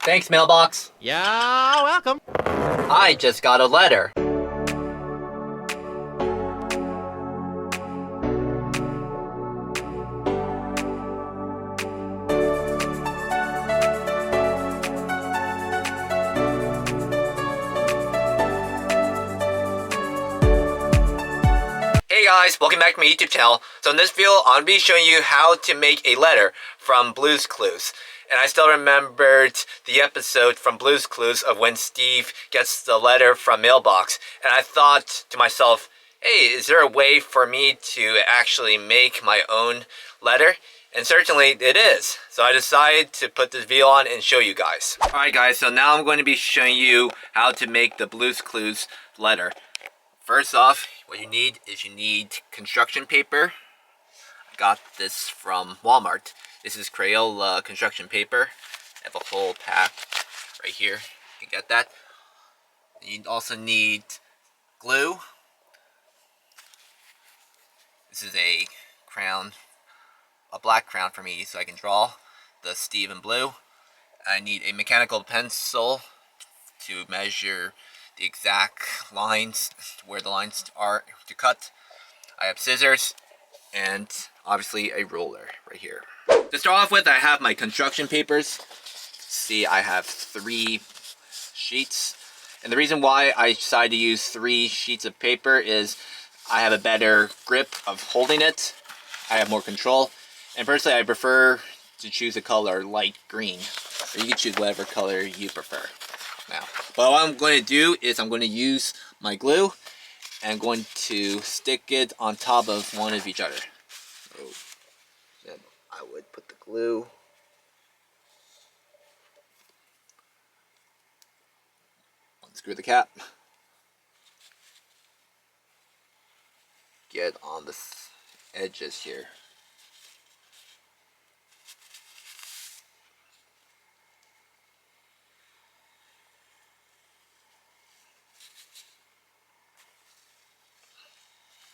Thanks, Mailbox. Yeah, welcome. I just got a letter. Hey guys, welcome back to my YouTube channel. So in this video, I'm going to be showing you how to make a letter from Blue's Clues. And I still remembered the episode from Blue's Clues of when Steve gets the letter from Mailbox. And I thought to myself, hey, is there a way for me to actually make my own letter? And certainly it is. So I decided to put this video on and show you guys. Alright guys, so now I'm going to be showing you how to make the Blue's Clues letter. First off, what you need is construction paper. I got this from Walmart. This is Crayola construction paper. I have a whole pack right here. You can get that. You also need glue. This is a crayon, a black crayon for me, so I can draw the Steve in blue. I need a mechanical pencil to measure the exact lines, where the lines are to cut. I have scissors and obviously a ruler right here. To start off with, I have my construction papers. See, I have 3 sheets. And the reason why I decided to use 3 sheets of paper is I have a better grip of holding it. I have more control. And personally, I prefer to choose a color light green. Or you can choose whatever color you prefer. Now, but what I'm going to do is I'm going to use my glue and I'm going to stick it on top of one of each other. So then I would put the glue unscrew the cap, get on the edges here.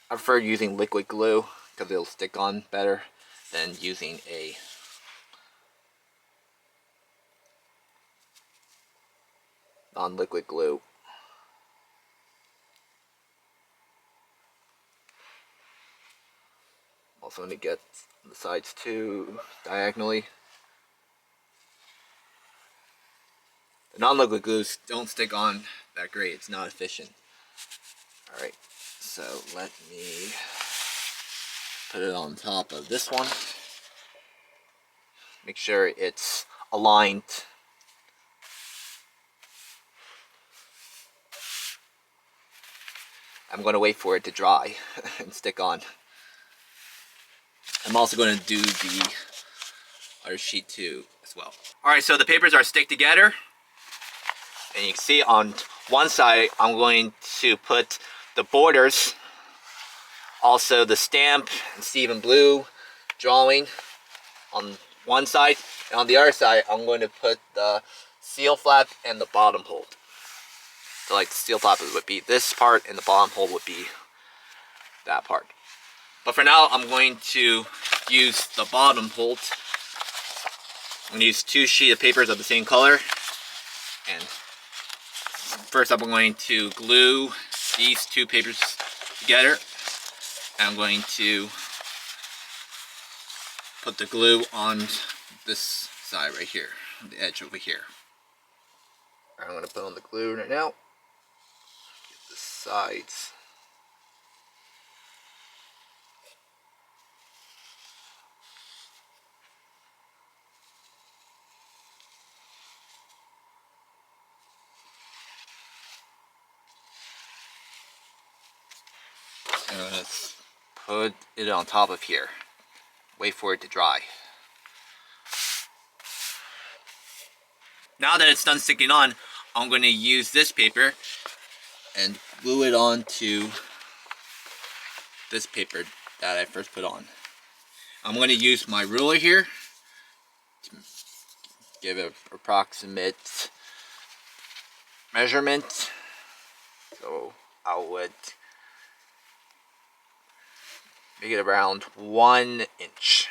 I prefer using liquid glue because it'll stick on better than using a non-liquid glue. Also going to get the sides too diagonally. The non-liquid glues don't stick on that great, it's not efficient. Alright, so let me put it on top of this one. Make sure it's aligned. I'm going to wait for it to dry and stick on. I'm also going to do the other sheet too as well. Alright, so the papers are stick together. And you can see on one side, I'm going to put the borders, also the stamp and Stephen Blue drawing on one side. And on the other side, I'm going to put the seal flap and the bottom hold. So like the seal flap would be this part and the bottom hold would be that part. But for now, I'm going to use the bottom hold. I'm going to use 2 sheets of papers of the same color. And first up, I'm going to glue these 2 papers together. And I'm going to put the glue on this side right here, the edge over here. I'm going to put on the glue right now. Get the sides. And I'm going to put it on top of here. Wait for it to dry. Now that it's done sticking on, I'm going to use this paper and glue it onto this paper that I first put on. I'm going to use my ruler here to give an approximate measurement. So I would make it around 1 inch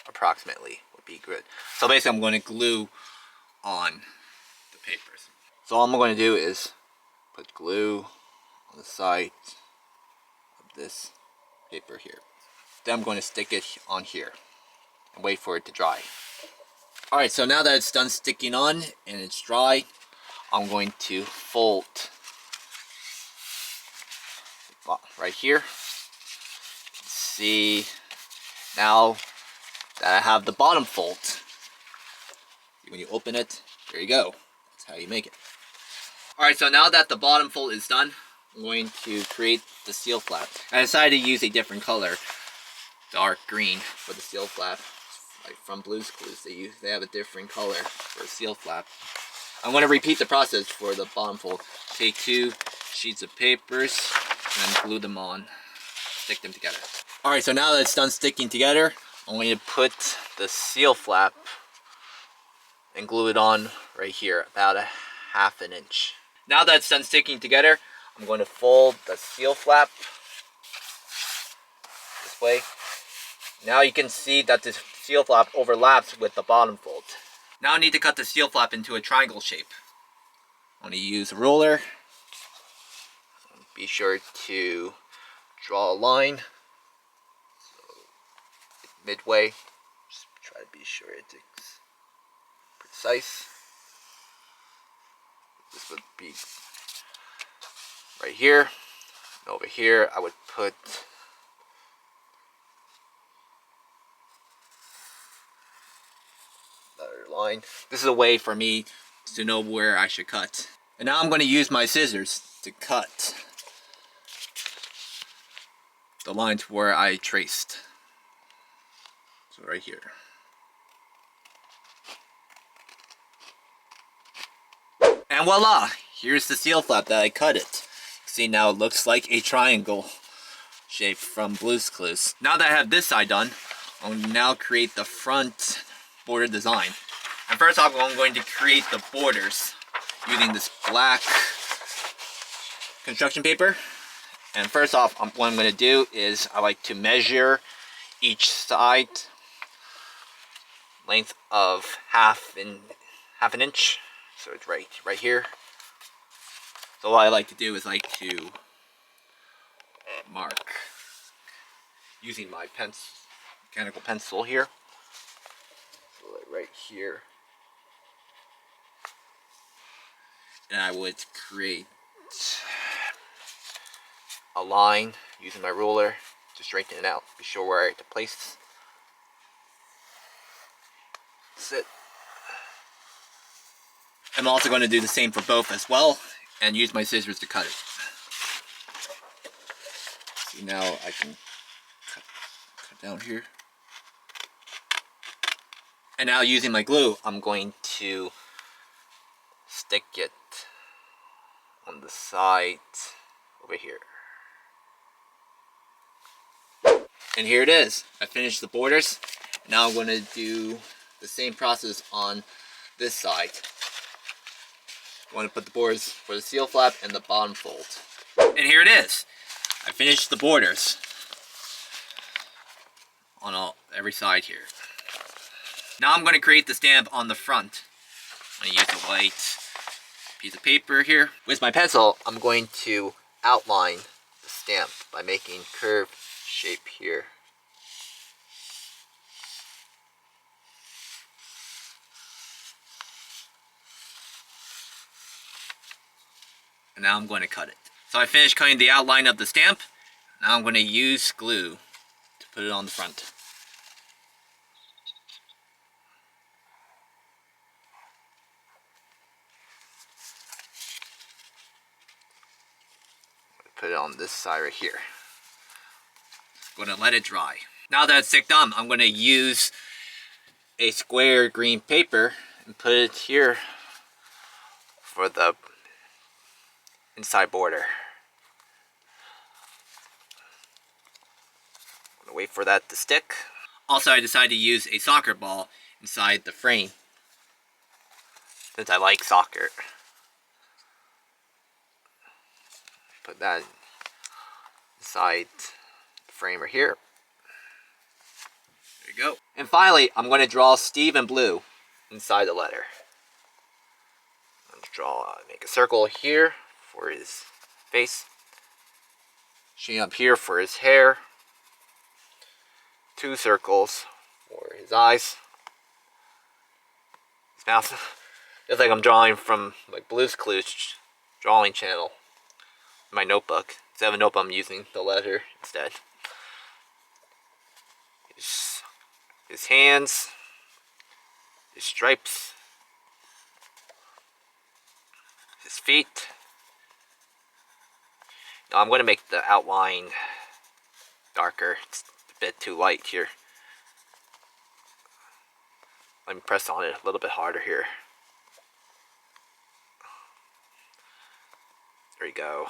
approximately would be good. So basically I'm going to glue on the papers. So all I'm going to do is put glue on the side of this paper here. Then I'm going to stick it on here and wait for it to dry. Alright, so now that it's done sticking on and it's dry, I'm going to fold right here. See, now that I have the bottom fold, when you open it, there you go. That's how you make it. Alright, so now that the bottom fold is done, I'm going to create the seal flap. I decided to use a different color, dark green, for the seal flap. Like from Blue's Clues, they have a different color for a seal flap. I'm going to repeat the process for the bottom fold. Take 2 sheets of papers and then glue them on. Stick them together. Alright, so now that it's done sticking together, I'm going to put the seal flap and glue it on right here, about a ½ inch. Now that it's done sticking together, I'm going to fold the seal flap this way. Now you can see that the seal flap overlaps with the bottom fold. Now I need to cut the seal flap into a triangle shape. I'm going to use a ruler. Be sure to draw a line. So midway, just try to be sure it's precise. This would be right here. And over here I would put another line. This is a way for me to know where I should cut. And now I'm going to use my scissors to cut the line to where I traced. So right here. And voila! Here's the seal flap that I cut it. See, now it looks like a triangle shape from Blue's Clues. Now that I have this side done, I'll now create the front border design. And first off, I'm going to create the borders using this black construction paper. And first off, what I'm going to do is I like to measure each side length of half an inch. So it's right here. So what I like to do is like to mark using my mechanical pencil here. So right here. And I would create a line using my ruler to straighten it out. Be sure where to place. That's it. I'm also going to do the same for both as well and use my scissors to cut it. See, now I can cut down here. And now using my glue, I'm going to stick it on the side over here. And here it is. I finished the borders. Now I'm going to do the same process on this side. I want to put the borders for the seal flap and the bottom fold. And here it is. I finished the borders on every side here. Now I'm going to create the stamp on the front. I'm going to use a white piece of paper here. With my pencil, I'm going to outline the stamp by making curved shape here. And now I'm going to cut it. So I finished cutting the outline of the stamp. Now I'm going to use glue to put it on the front. Put it on this side right here. I'm going to let it dry. Now that it's sticked on, I'm going to use a square green paper and put it here for the inside border. I'm gonna wait for that to stick. Also, I decided to use a soccer ball inside the frame since I like soccer. Put that inside the frame right here. There you go. And finally, I'm going to draw Steve in blue inside the letter. Make a circle here for his face. Sheen up here for his hair. 2 circles for his eyes. His mouth. It's like I'm drawing from like Blue's Clues drawing channel. My notebook. Instead of a notebook, I'm using the letter instead. His hands. His stripes. His feet. Now I'm going to make the outline darker. It's a bit too light here. Let me press on it a little bit harder here. There you go.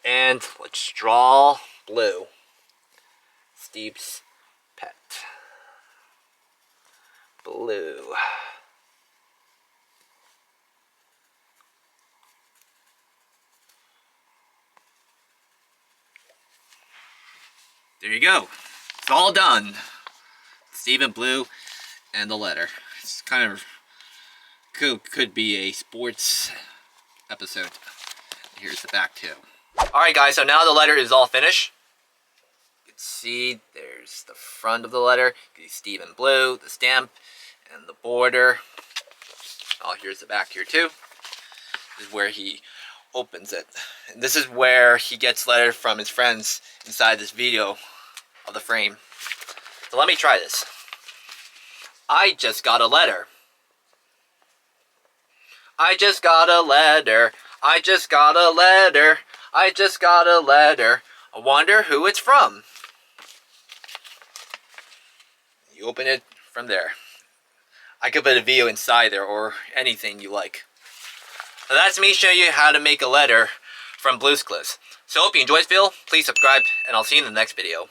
And let's draw Blue, Steve's pet. Blue. There you go. It's all done. Steve and Blue and the letter. It's kind of could be a sports episode. Here's the back too. Alright guys, so now the letter is all finished. You can see there's the front of the letter. You can see Steve and Blue, the stamp, and the border. Oh, here's the back here too. This is where he opens it. And this is where he gets letter from his friends inside this video of the frame. So let me try this. I just got a letter. I just got a letter. I just got a letter. I just got a letter. I wonder who it's from. You open it from there. I could put a video inside there or anything you like. So that's me showing you how to make a letter from Blue's Clues. So I hope you enjoyed this video. Please subscribe and I'll see you in the next video.